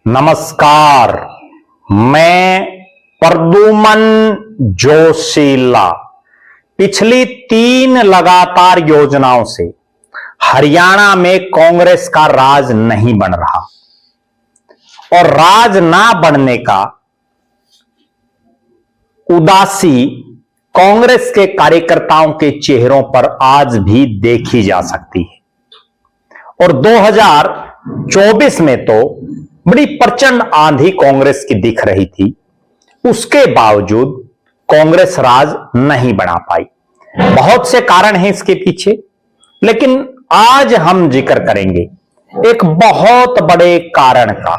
नमस्कार, मैं प्रद्युमन जोशीला पिछली 3 लगातार योजनाओं से हरियाणा में कांग्रेस का राज नहीं बन रहा और राज ना बनने का उदासी कांग्रेस के कार्यकर्ताओं के चेहरों पर आज भी देखी जा सकती है। और 2024 में तो बड़ी प्रचंड आंधी कांग्रेस की दिख रही थी, उसके बावजूद कांग्रेस राज नहीं बना पाई। बहुत से कारण हैं इसके पीछे, लेकिन आज हम जिक्र करेंगे एक बहुत बड़े कारण का,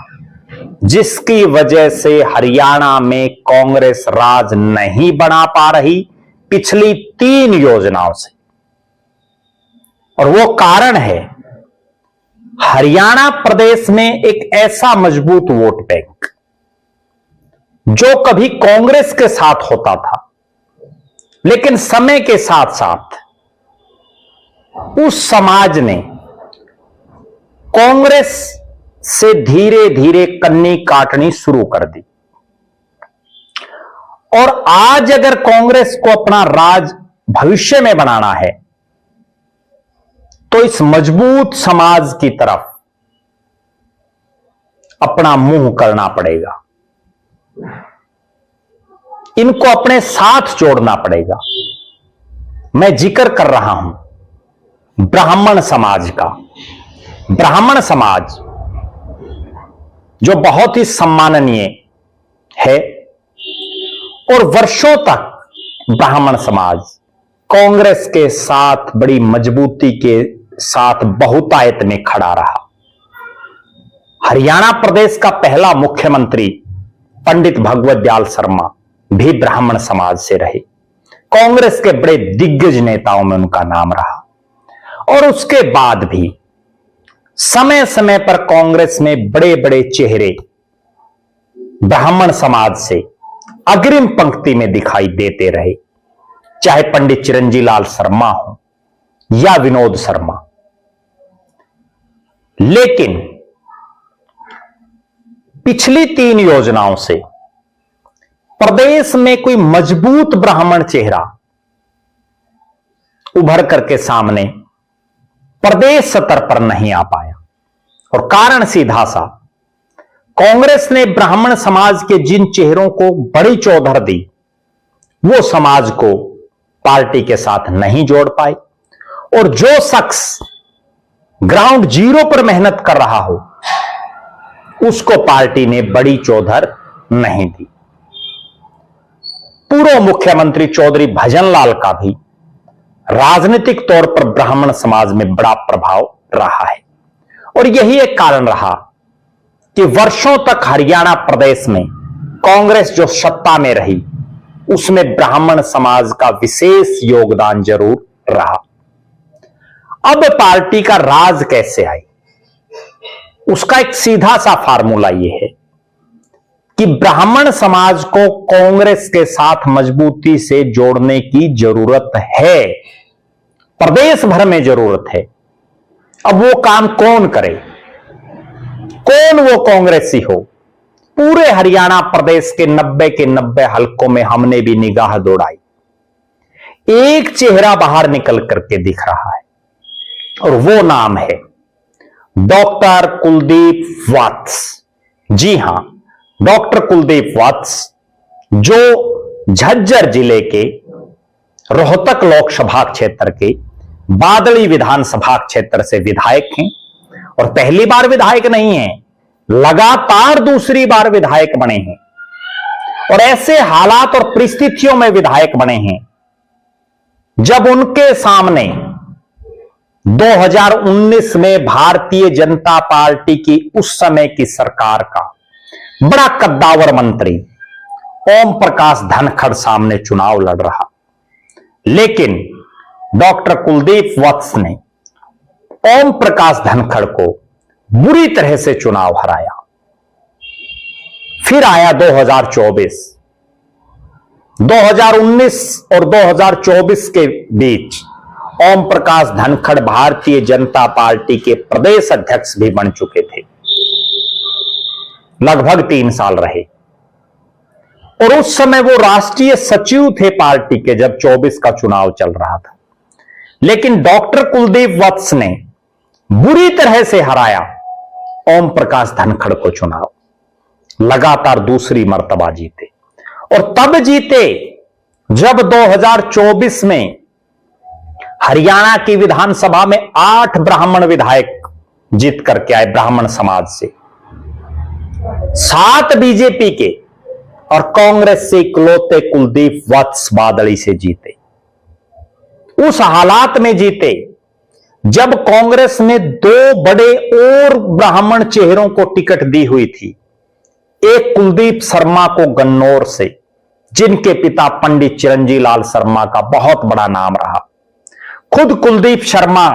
जिसकी वजह से हरियाणा में कांग्रेस राज नहीं बना पा रही पिछली 3 योजनाओं से। और वो कारण है हरियाणा प्रदेश में एक ऐसा मजबूत वोट बैंक जो कभी कांग्रेस के साथ होता था, लेकिन समय के साथ साथ उस समाज ने कांग्रेस से धीरे धीरे कन्नी काटनी शुरू कर दी। और आज अगर कांग्रेस को अपना राज भविष्य में बनाना है तो इस मजबूत समाज की तरफ अपना मुंह करना पड़ेगा, इनको अपने साथ जोड़ना पड़ेगा। मैं जिक्र कर रहा हूं ब्राह्मण समाज का। ब्राह्मण समाज जो बहुत ही सम्माननीय है और वर्षों तक ब्राह्मण समाज कांग्रेस के साथ बड़ी मजबूती के साथ बहुतायत में खड़ा रहा। हरियाणा प्रदेश का पहला मुख्यमंत्री पंडित भगवत दयाल शर्मा भी ब्राह्मण समाज से रहे। कांग्रेस के बड़े दिग्गज नेताओं में उनका नाम रहा। और उसके बाद भी समय समय पर कांग्रेस में बड़े बड़े चेहरे ब्राह्मण समाज से अग्रिम पंक्ति में दिखाई देते रहे, चाहे पंडित चिरंजी लाल शर्मा हो या विनोद शर्मा। लेकिन पिछली 3 योजनाओं से प्रदेश में कोई मजबूत ब्राह्मण चेहरा उभर करके सामने प्रदेश स्तर पर नहीं आ पाया। और कारण सीधा सा, कांग्रेस ने ब्राह्मण समाज के जिन चेहरों को बड़ी चौधर दी, वो समाज को पार्टी के साथ नहीं जोड़ पाए। और जो शख्स ग्राउंड जीरो पर मेहनत कर रहा हो, उसको पार्टी ने बड़ी चौधर नहीं दी। पूर्व मुख्यमंत्री चौधरी भजनलाल का भी राजनीतिक तौर पर ब्राह्मण समाज में बड़ा प्रभाव रहा है। और यही एक कारण रहा कि वर्षों तक हरियाणा प्रदेश में कांग्रेस जो सत्ता में रही, उसमें ब्राह्मण समाज का विशेष योगदान जरूर रहा। अब पार्टी का राज कैसे आए, उसका एक सीधा सा फार्मूला यह है कि ब्राह्मण समाज को कांग्रेस के साथ मजबूती से जोड़ने की जरूरत है, प्रदेश भर में जरूरत है। अब वो काम कौन करे, कौन वो कांग्रेसी हो? पूरे हरियाणा प्रदेश के 90 के 90 हलकों में हमने भी निगाह दौड़ाई, एक चेहरा बाहर निकल करके दिख रहा है, और वो नाम है डॉक्टर कुलदीप वत्स। जी हां, डॉक्टर कुलदीप वत्स, जो झज्जर जिले के रोहतक लोकसभा क्षेत्र के बादली विधानसभा क्षेत्र से विधायक हैं। और पहली बार विधायक नहीं है, लगातार दूसरी बार विधायक बने हैं। और ऐसे हालात और परिस्थितियों में विधायक बने हैं जब उनके सामने 2019 में भारतीय जनता पार्टी की उस समय की सरकार का बड़ा कद्दावर मंत्री ओम प्रकाश धनखड़ सामने चुनाव लड़ रहा। लेकिन डॉक्टर कुलदीप वत्स ने ओम प्रकाश धनखड़ को बुरी तरह से चुनाव हराया। फिर आया 2024। 2019 और 2024 के बीच ओम प्रकाश धनखड़ भारतीय जनता पार्टी के प्रदेश अध्यक्ष भी बन चुके थे। लगभग 3 साल रहे और उस समय वो राष्ट्रीय सचिव थे पार्टी के जब 24 का चुनाव चल रहा था। लेकिन डॉक्टर कुलदीप वत्स ने बुरी तरह से हराया ओम प्रकाश धनखड़ को चुनाव, लगातार दूसरी मर्तबा जीते और तब जीते जब 2024 में हरियाणा की विधानसभा में 8 ब्राह्मण विधायक जीत करके आए ब्राह्मण समाज से, 7 बीजेपी के और कांग्रेस से इकलौते कुलदीप वत्स बादली से जीते। उस हालात में जीते जब कांग्रेस ने 2 बड़े और ब्राह्मण चेहरों को टिकट दी हुई थी। एक कुलदीप शर्मा को गन्नौर से, जिनके पिता पंडित चिरंजी लाल शर्मा का बहुत बड़ा नाम रहा। खुद कुलदीप शर्मा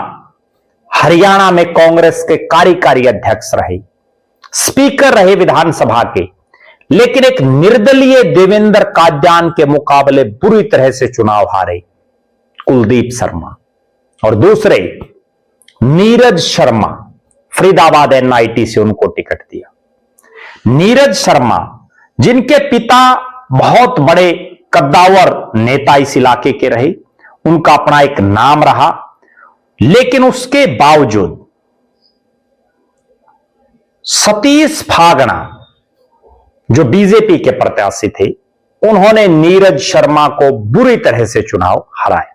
हरियाणा में कांग्रेस के कार्यकारी अध्यक्ष रहे, स्पीकर रहे विधानसभा के, लेकिन एक निर्दलीय देवेंद्र कादयान के मुकाबले बुरी तरह से चुनाव हारे कुलदीप शर्मा। और दूसरे नीरज शर्मा, फरीदाबाद एनआईटी से उनको टिकट दिया। नीरज शर्मा जिनके पिता बहुत बड़े कद्दावर नेता इस इलाके के रहे, उनका अपना एक नाम रहा, लेकिन उसके बावजूद सतीश फागना जो बीजेपी के प्रत्याशी थे, उन्होंने नीरज शर्मा को बुरी तरह से चुनाव हराया।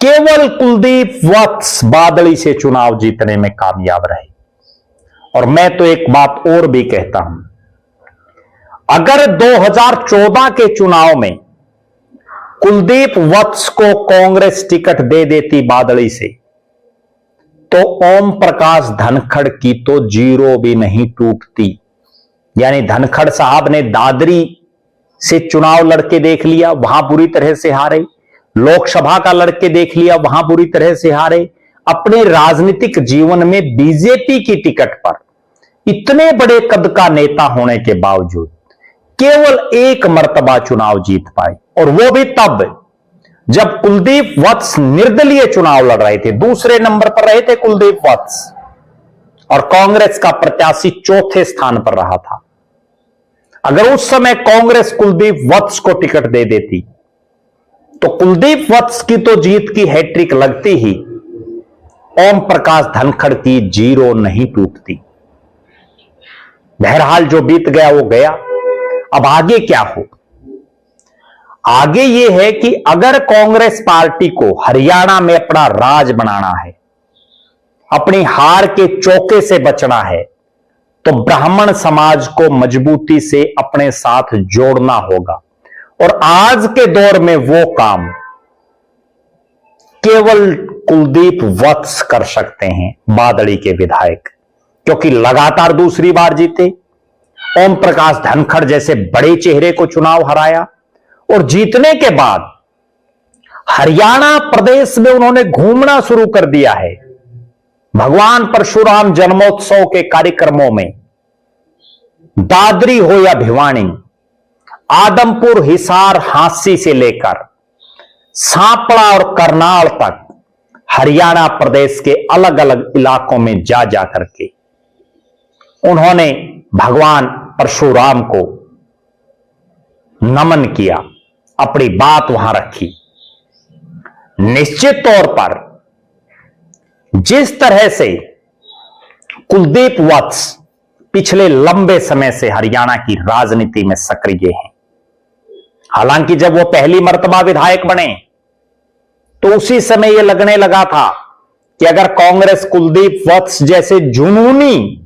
केवल कुलदीप वत्स बादली से चुनाव जीतने में कामयाब रहे। और मैं तो एक बात और भी कहता हूं, अगर 2014 के चुनाव में कुलदीप वत्स को कांग्रेस टिकट दे देती बादली से, तो ओम प्रकाश धनखड़ की तो जीरो भी नहीं टूटती। यानी धनखड़ साहब ने दादरी से चुनाव लड़के देख लिया, वहां बुरी तरह से हारे। लोकसभा का लड़के देख लिया, वहां बुरी तरह से हारे। अपने राजनीतिक जीवन में बीजेपी की टिकट पर इतने बड़े कद का नेता होने के बावजूद केवल एक मर्तबा चुनाव जीत पाए, और वो भी तब जब कुलदीप वत्स निर्दलीय चुनाव लड़ रहे थे। दूसरे नंबर पर रहे थे कुलदीप वत्स और कांग्रेस का प्रत्याशी चौथे स्थान पर रहा था। अगर उस समय कांग्रेस कुलदीप वत्स को टिकट दे देती तो कुलदीप वत्स की तो जीत की हैट्रिक लगती ही, ओम प्रकाश धनखड़ की जीरो नहीं टूटती। बहरहाल जो बीत गया वो गया। अब आगे क्या हो? आगे यह है कि अगर कांग्रेस पार्टी को हरियाणा में अपना राज बनाना है, अपनी हार के चौके से बचना है, तो ब्राह्मण समाज को मजबूती से अपने साथ जोड़ना होगा। और आज के दौर में वो काम केवल कुलदीप वत्स कर सकते हैं, बादली के विधायक, क्योंकि लगातार दूसरी बार जीते। ओम प्रकाश धनखड़ जैसे बड़े चेहरे को चुनाव हराया और जीतने के बाद हरियाणा प्रदेश में उन्होंने घूमना शुरू कर दिया है। भगवान परशुराम जन्मोत्सव के कार्यक्रमों में दादरी हो या भिवानी, आदमपुर, हिसार, हांसी से लेकर सांपड़ा और करनाल तक हरियाणा प्रदेश के अलग अलग इलाकों में जा जाकर के उन्होंने भगवान परशुराम को नमन किया, अपनी बात वहां रखी। निश्चित तौर पर जिस तरह से कुलदीप वत्स पिछले लंबे समय से हरियाणा की राजनीति में सक्रिय हैं, हालांकि जब वो पहली मर्तबा विधायक बने तो उसी समय यह लगने लगा था कि अगर कांग्रेस कुलदीप वत्स जैसे जुनूनी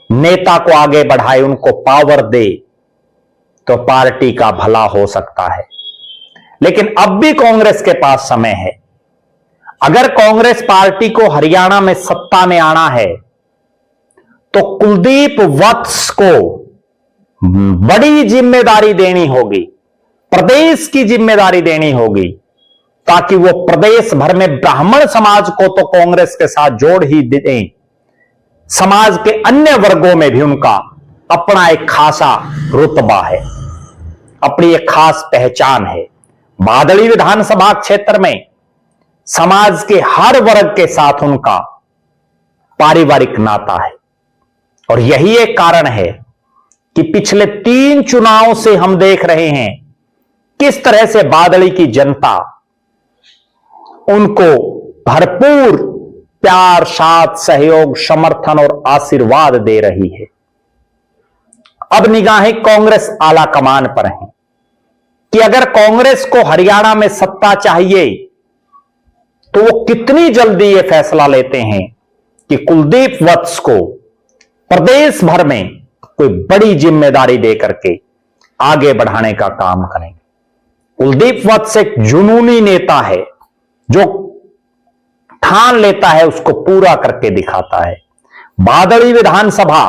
नेता को आगे बढ़ाए, उनको पावर दे, तो पार्टी का भला हो सकता है। लेकिन अब भी कांग्रेस के पास समय है। अगर कांग्रेस पार्टी को हरियाणा में सत्ता में आना है तो कुलदीप वत्स को बड़ी जिम्मेदारी देनी होगी, प्रदेश की जिम्मेदारी देनी होगी, ताकि वो प्रदेश भर में ब्राह्मण समाज को तो कांग्रेस के साथ जोड़ ही दें, समाज के अन्य वर्गों में भी उनका अपना एक खासा रुतबा है, अपनी एक खास पहचान है। बादली विधानसभा क्षेत्र में समाज के हर वर्ग के साथ उनका पारिवारिक नाता है। और यही एक कारण है कि पिछले 3 चुनावों से हम देख रहे हैं किस तरह से बादली की जनता उनको भरपूर प्यार, साथ, सहयोग, समर्थन और आशीर्वाद दे रही है। अब निगाहें कांग्रेस आला कमान पर हैं कि अगर कांग्रेस को हरियाणा में सत्ता चाहिए तो वो कितनी जल्दी ये फैसला लेते हैं कि कुलदीप वत्स को प्रदेश भर में कोई बड़ी जिम्मेदारी देकर के आगे बढ़ाने का काम करेंगे। कुलदीप वत्स एक जुनूनी नेता है जो ठान लेता है उसको पूरा करके दिखाता है। बादली विधानसभा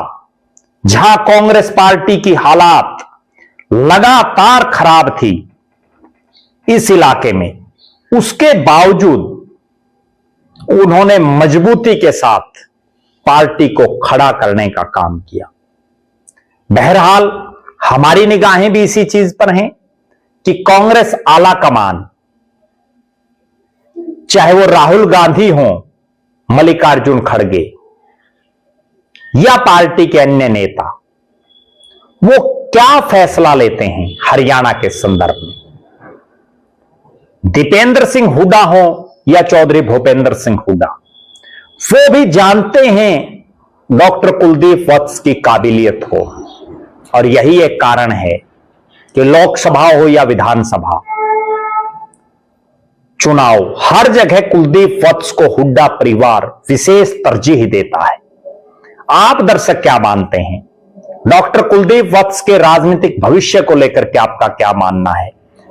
जहां कांग्रेस पार्टी की हालात लगातार खराब थी इस इलाके में, उसके बावजूद उन्होंने मजबूती के साथ पार्टी को खड़ा करने का काम किया। बहरहाल हमारी निगाहें भी इसी चीज पर हैं कि कांग्रेस आला कमान, चाहे वो राहुल गांधी हो, मल्लिकार्जुन खड़गे या पार्टी के अन्य नेता, वो क्या फैसला लेते हैं हरियाणा के संदर्भ में। दीपेंद्र सिंह हुड्डा हो या चौधरी भूपेंद्र सिंह हुड्डा, वो भी जानते हैं डॉक्टर कुलदीप वत्स की काबिलियत हो, और यही एक कारण है कि लोकसभा हो या विधानसभा चुनाव, हर जगह कुलदीप वत्स को हुड्डा परिवार विशेष तरजीह देता है। आप दर्शक क्या मानते हैं? डॉक्टर कुलदीप वत्स के राजनीतिक भविष्य को लेकर के आपका क्या मानना है?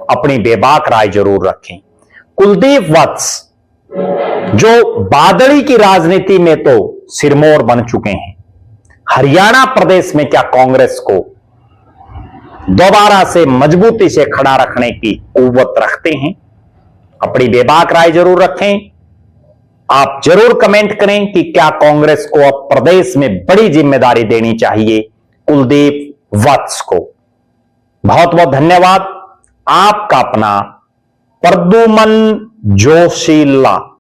अपनी बेबाक राय जरूर रखें। कुलदीप वत्स जो बादली की राजनीति में तो सिरमौर बन चुके हैं, हरियाणा प्रदेश में क्या कांग्रेस को दोबारा से मजबूती से खड़ा रखने की कुव्वत रखते हैं? अपनी बेबाक राय जरूर रखें। आप जरूर कमेंट करें कि क्या कांग्रेस को अब प्रदेश में बड़ी जिम्मेदारी देनी चाहिए कुलदीप वत्स को। बहुत बहुत धन्यवाद। आपका अपना प्रद्युमन जोशीला।